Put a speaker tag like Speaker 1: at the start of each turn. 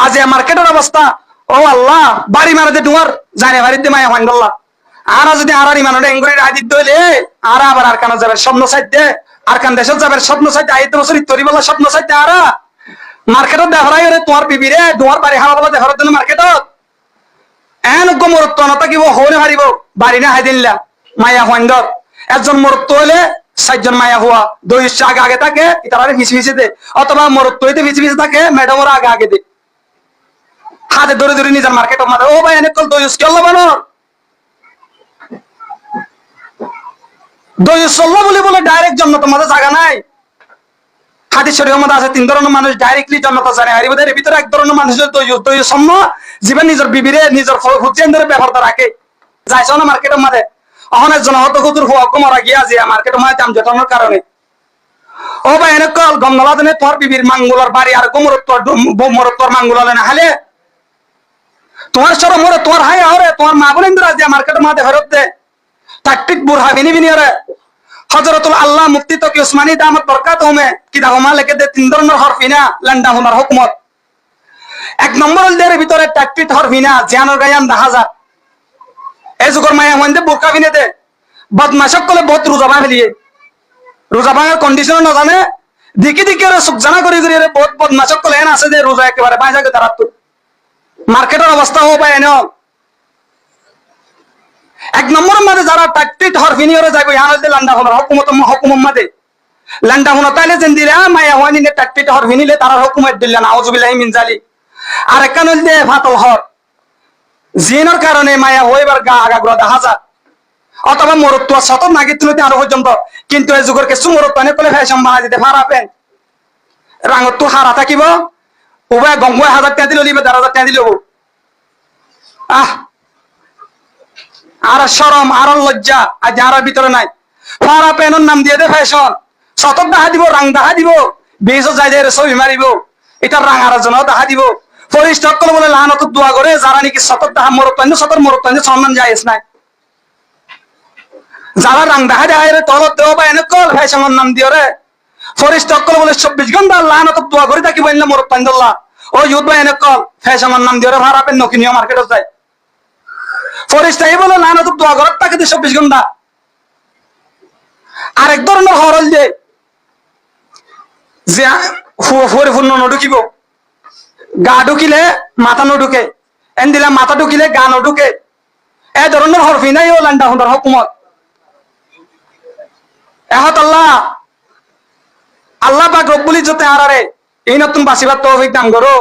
Speaker 1: আজ মার্কেটের অবস্থা ও আল্লাহ বাড়ি মারাতে তোমার জানে বাড়িতে মায়া হান্ডল্লা আর যদি আর ইমানোর এঙ্গুরি আদিত দইলে আর আবার আর কানা যাবে স্বপ্ন সাইতে আর কান দেশত যাবে স্বপ্ন সাইতে আইতে বছর ইত্তরি বলা স্বপ্ন সাইতে আর মার্কেটত দেহরাই রে তোমার বিবিরে তোমার বাড়ি হাওয়া বলা দেহরাত দিন মার্কেটত এন মরত্ব না থাকিব হনে হারিব বাড়ি না হাই দিনলা মায়া হান্ডর একজন মরত্ব হইলে ৬০ জন মায়া হওয়া দই আগে আগে থাকে তারা মিছি মিছি দে অথবা মরত্ব হইতে মিছি মিছি থাকে ম্যাডামরা আগে আগে দে হাতে ধরে ধরে নিজের মার্কেট মারে ও ভাই অনেক দইস কি আল্লাহ বানো দইস আল্লাহ বলে ডাইরেক্ট জান্নাত মাঝে জায়গা নাই হাদিস শরীফের মধ্যে আছে ৩ ধরনের মানুষ ডাইরেক্টলি জান্নাত যায় আর এর ভিতরে এক ধরনের মানুষ দইস সম্ম জীবন নিজের বিবিরে নিজের হুজেন্দ্রের ব্যবহারটা রাখে যাইছো না মার্কেটের মধ্যে অহনে জনহত কুতুর হুয়াক মারা গিয়া যে মার্কেটের মধ্যে দাম জটানোর কারণে ও ভাই অনেক গমনলা দিনে তোর বিবির মাঙ্গুলার বাড়ি আর মরত্তর মাঙ্গুলা না হালে তোমার সর মরে তোমার হাই আরে তোমার মা বোনেন্দ্র আজ মার্কেটের মধ্যে ফেরত দে টাকটিক বুড়া বিনি বিনি রে হযরতুল আল্লাহ মুফতি তকি উসমানী দামত বরকাত হুমে কি দাহমা লেখে দে ৩ ধরনের হরফিনা লান্ডা হুনার হুকমত এক নম্বর এর ভিতরে টাকটিক হরফিনা জানোর গায়ান দাহাজা এই যুগর মায়া হইন্দে বোরকা বিনে দে বদমাশক কলে বহুত রোজা ভাঙ ফেলিয়ে রোজা ভাঙার কন্ডিশন না জানে দিকে দিকে সুকজানা করি করি বহুত বদমাশক কলে এন আছে যে রোজা একেবারে বাইজাকে দাঁড়াত মার্কেটের অবস্থা হো পায় না এক নম্বর মাঝে যারা টাকটিট হরফিনি হরে যাবে ইহান হইতে লান্ডা হনার হুকুমত মাঝে লান্ডা হনা তাইলে যেন দিলে মায়া হওয়ানি টাকটিট হরফিনিলে তারা হুকুমত দিল না আউযুবিল্লাহি মিন জালিক আর একখান হইতে ফাতল হর জিনের কারণে মায়া হইবার গা আগাগুড়া দেখা যায় অথবা মরত্ব শত নাগি তুলতে আরো পর্যন্ত কিন্তু এই যুগের কিছু মরত্ব এনে কলে ফ্যাশন বানাই দিতে পারাবেন রাঙত তো হারা থাকিব উভয় গঙ্গ ১০০০ টাকা দিল লিবে ১০০০ টাকা দিল আর শরম আর লজ্জা আজ আর ভিতরে নাই ফারা পেনের নাম দিয়ে দে ফ্যাশন শতক দেখা দিব রাং দেখা দিব বেশ যাই যাই ছবি মারিব এটা রাঙার জন্য দেখা দিব পরিষ্কার করে বলে লানত দোয়া করে যারা নাকি শতক দেখা মরত্ব শতর মরত্ব সম্মান যাইস নাই যারা রাং দেখা যায় তলত দেওয়া বা এনে কল ফ্যাশনের নাম দিয়ে রে ফরিস্টক করে বলে ২৪ ঘন্টা লানত দোয়া করে থাকি বললে মরত্ব ও ইউথ বা এনে কল ফ্যাশনের নাম দিয়ে ভাড়া পেন নকিনিয়া মার্কেটে যায় ফরিস্টাই বলে লানত দোয়া করে তাকে ২৪ ঘন্টা আরেক ধরনের হরল যে পরিপূর্ণ নঢুকিব গা ঢুকিলে মাথা নঢুকে এন দিলে মাথা ঢুকিলে গা নঢুকে এ ধরনের হরফি নাই ও লান্ডা হুন্ডার হুকুমত এহত আল্লাহ পাক রব্বুল ইজ্জতে আরারে এই নতুন বাসিবার তৌফিক দান করো।